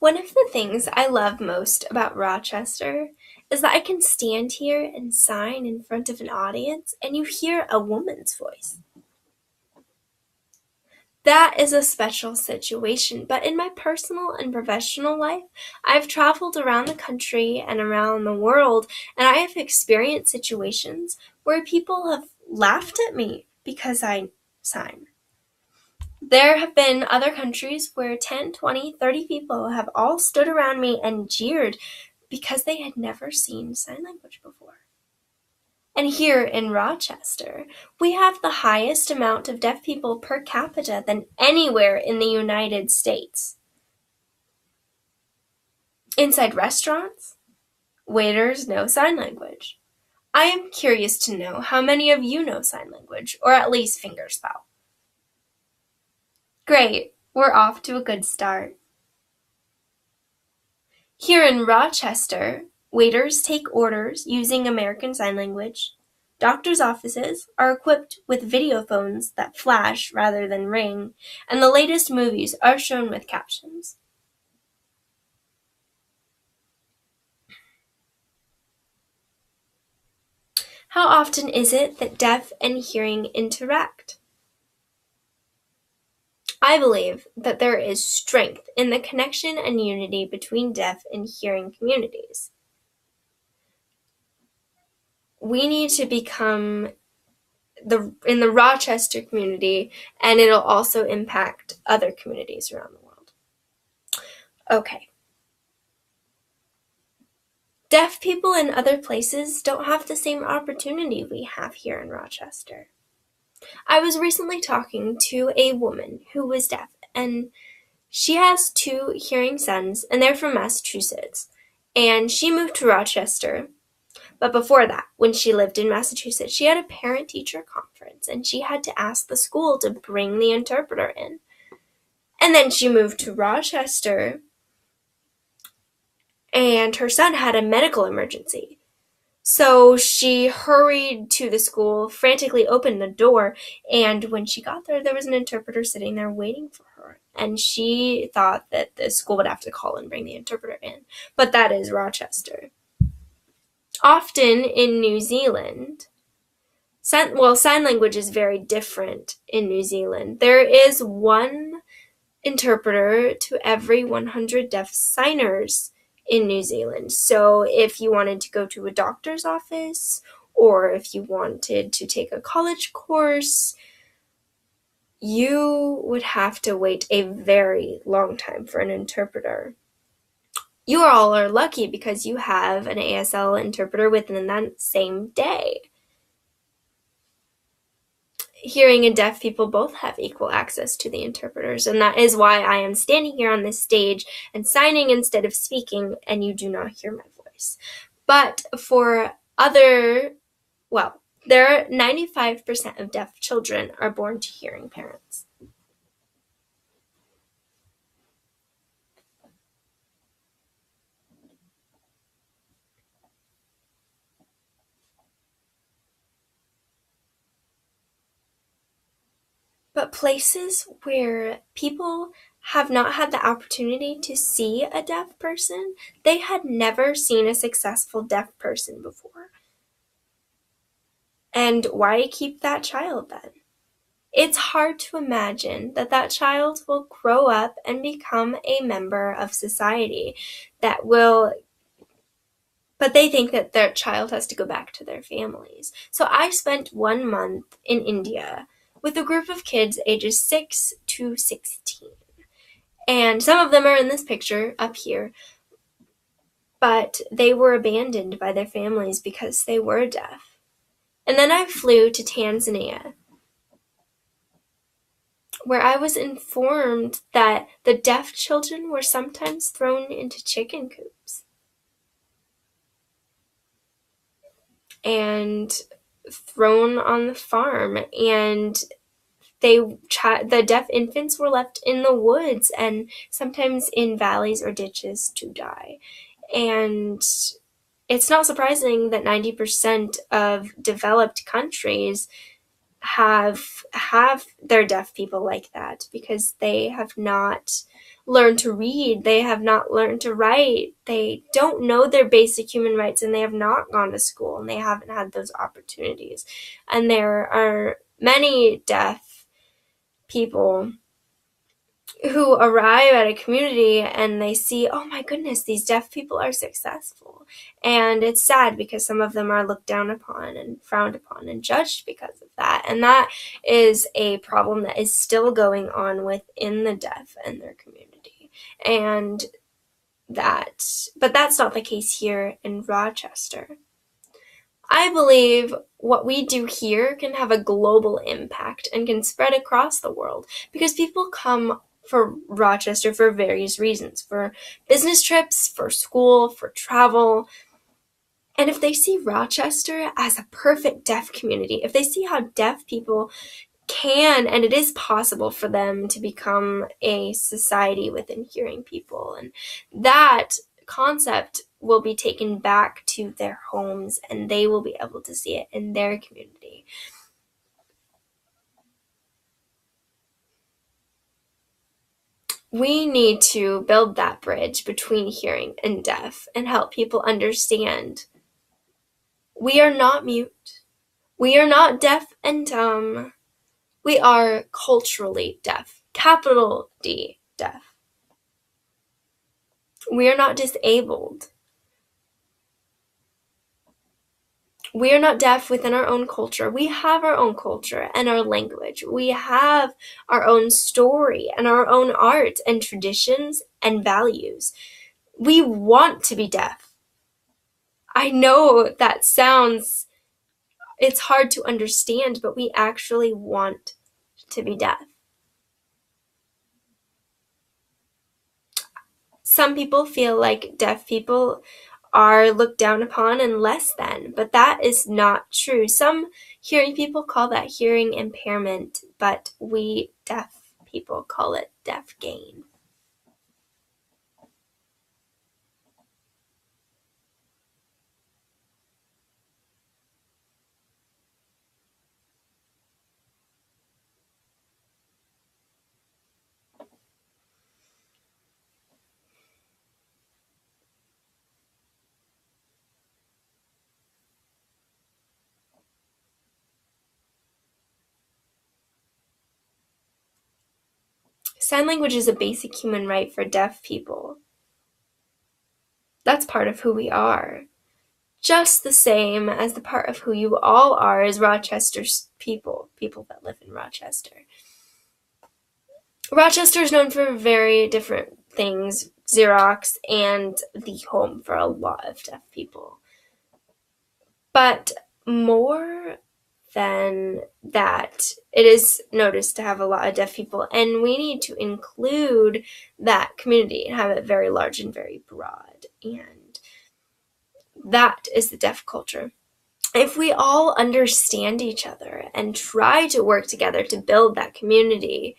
One of the things I love most about Rochester is that I can stand here and sign in front of an audience and you hear a woman's voice. That is a special situation, but in my personal and professional life, I've traveled around the country and around the world, and I have experienced situations where people have laughed at me because I sign. There have been other countries where 10, 20, 30 people have all stood around me and jeered because they had never seen sign language before. And here in Rochester, we have the highest amount of deaf people per capita than anywhere in the United States. Inside restaurants, waiters know sign language. I am curious to know how many of you know sign language, or at least fingerspell. Great, we're off to a good start. Here in Rochester, waiters take orders using American Sign Language. Doctors' offices are equipped with video phones that flash rather than ring, and the latest movies are shown with captions. How often is it that deaf and hearing interact? I believe that there is strength in the connection and unity between deaf and hearing communities. We need to become in the Rochester community, and it'll also impact other communities around the world. Okay. Deaf people in other places don't have the same opportunity we have here in Rochester. I was recently talking to a woman who was deaf, and she has two hearing sons, and they're from Massachusetts. And she moved to Rochester. But before that, when she lived in Massachusetts, she had a parent-teacher conference, and she had to ask the school to bring the interpreter in. And then she moved to Rochester, and her son had a medical emergency. So she hurried to the school, frantically opened the door, and when she got there, there was an interpreter sitting there waiting for her. And she thought that the school would have to call and bring the interpreter in. But that is Rochester. Often in New Zealand, sign language is very different in New Zealand. There is one interpreter to every 100 deaf signers in New Zealand. So if you wanted to go to a doctor's office, or if you wanted to take a college course, you would have to wait a very long time for an interpreter. You all are lucky because you have an ASL interpreter within that same day. Hearing and deaf people both have equal access to the interpreters, and that is why I am standing here on this stage and signing instead of speaking, and you do not hear my voice. But for there are 95% of deaf children are born to hearing parents. But places where people have not had the opportunity to see a deaf person, they had never seen a successful deaf person before. And why keep that child then? It's hard to imagine that child will grow up and become a member of society but they think that their child has to go back to their families. So I spent 1 month in India with a group of kids ages 6 to 16. And some of them are in this picture up here, but they were abandoned by their families because they were deaf. And then I flew to Tanzania, where I was informed that the deaf children were sometimes thrown into chicken coops and thrown on the farm, and the deaf infants were left in the woods and sometimes in valleys or ditches to die. And it's not surprising that 90% of developed countries have their deaf people like that, because they have not learned to read. They have not learned to write. They don't know their basic human rights, and they have not gone to school, and they haven't had those opportunities. And there are many deaf people who arrive at a community and they see, oh my goodness, these deaf people are successful. And it's sad because some of them are looked down upon and frowned upon and judged because of that. And that is a problem that is still going on within the deaf and their community. But that's not the case here in Rochester. I believe what we do here can have a global impact and can spread across the world because people come for Rochester for various reasons, for business trips, for school, for travel. And if they see Rochester as a perfect deaf community, if they see how deaf people can and it is possible for them to become a society within hearing people, and that concept will be taken back to their homes and they will be able to see it in their community. We need to build that bridge between hearing and deaf and help people understand we are not mute. We are not deaf and dumb. We are culturally deaf. Capital D, deaf. We are not disabled. We are not deaf within our own culture. We have our own culture and our language. We have our own story and our own art and traditions and values. We want to be deaf. I know that it's hard to understand, but we actually want to be deaf. Some people feel like deaf people are looked down upon and less than, but that is not true. Some hearing people call that hearing impairment, but we deaf people call it deaf gain. Sign language is a basic human right for deaf people. That's part of who we are. Just the same as the part of who you all are as Rochester's people that live in Rochester. Rochester is known for very different things, Xerox and the home for a lot of deaf people. But more than that, it is noticed to have a lot of deaf people, and we need to include that community and have it very large and very broad. And that is the deaf culture. If we all understand each other and try to work together to build that community,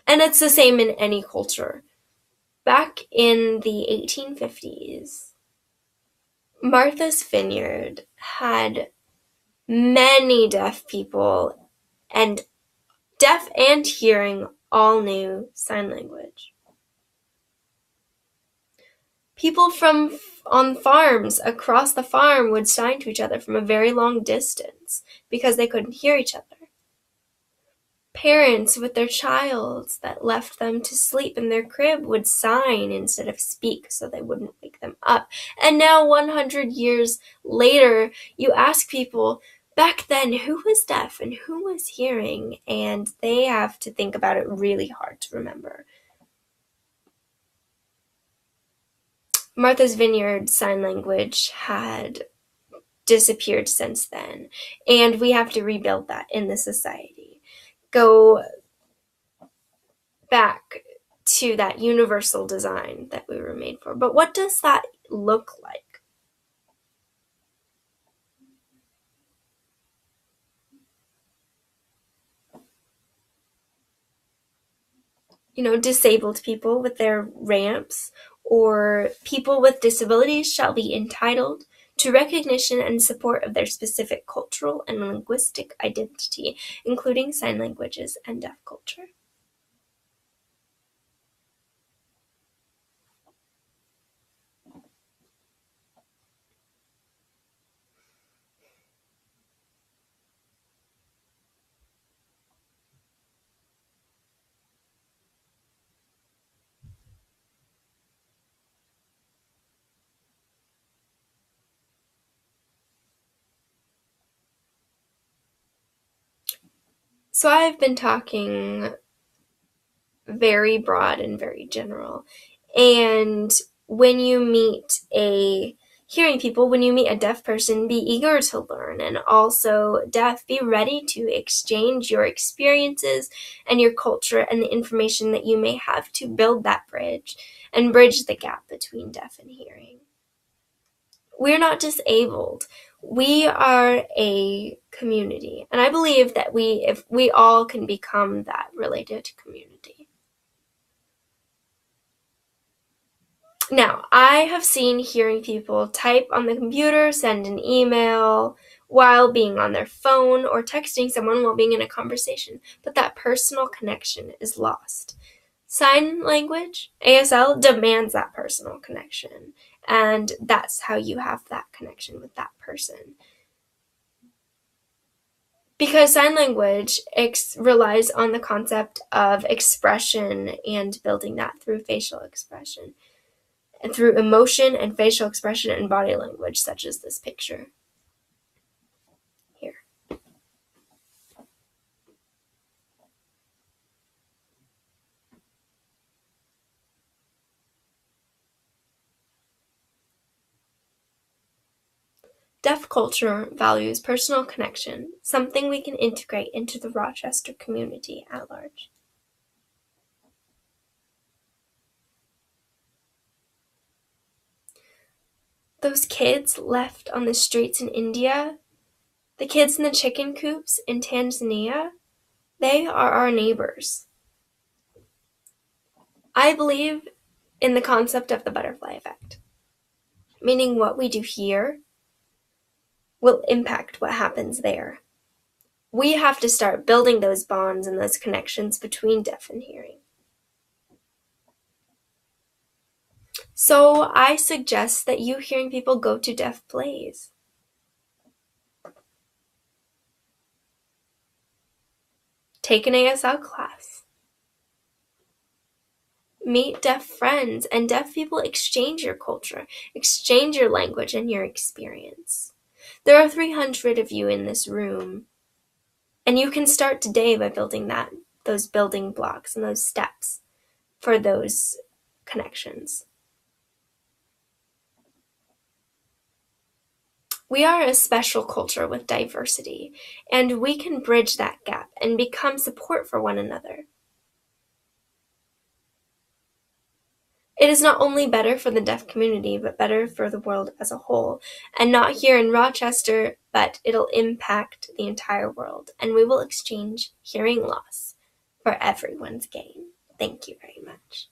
and it's the same in any culture. Back in the 1850s, Martha's Vineyard had many deaf people, and deaf and hearing all knew sign language. People from on farms across the farm would sign to each other from a very long distance because they couldn't hear each other. Parents with their child that left them to sleep in their crib would sign instead of speak so they wouldn't wake them up. And now 100 years later, you ask people, back then, who was deaf and who was hearing? And they have to think about it really hard to remember. Martha's Vineyard Sign Language had disappeared since then, and we have to rebuild that in the society. Go back to that universal design that we were made for. But what does that look like? Disabled people with their ramps or people with disabilities shall be entitled to recognition and support of their specific cultural and linguistic identity, including sign languages and deaf culture. So I've been talking very broad and very general. And when you meet a hearing people, when you meet a deaf person, be eager to learn, and also deaf, be ready to exchange your experiences and your culture and the information that you may have to build that bridge and bridge the gap between deaf and hearing. We're not disabled. We are a community, and I believe that if we all can become that related community. Now, I have seen hearing people type on the computer, send an email while being on their phone, or texting someone while being in a conversation, but that personal connection is lost. Sign language, ASL, demands that personal connection, and that's how you have that connection with that person. Because sign language relies on the concept of expression and building that through facial expression, and through emotion and facial expression and body language, such as this picture here. Deaf culture values personal connection, something we can integrate into the Rochester community at large. Those kids left on the streets in India, the kids in the chicken coops in Tanzania, they are our neighbors. I believe in the concept of the butterfly effect, meaning what we do here will impact what happens there. We have to start building those bonds and those connections between deaf and hearing. So I suggest that you hearing people go to deaf plays. Take an ASL class. Meet deaf friends, and deaf people exchange your culture, exchange your language and your experience. There are 300 of you in this room, and you can start today by building those building blocks and those steps for those connections. We are a special culture with diversity, and we can bridge that gap and become support for one another. It is not only better for the deaf community, but better for the world as a whole. And not here in Rochester, but it'll impact the entire world. And we will exchange hearing loss for everyone's gain. Thank you very much.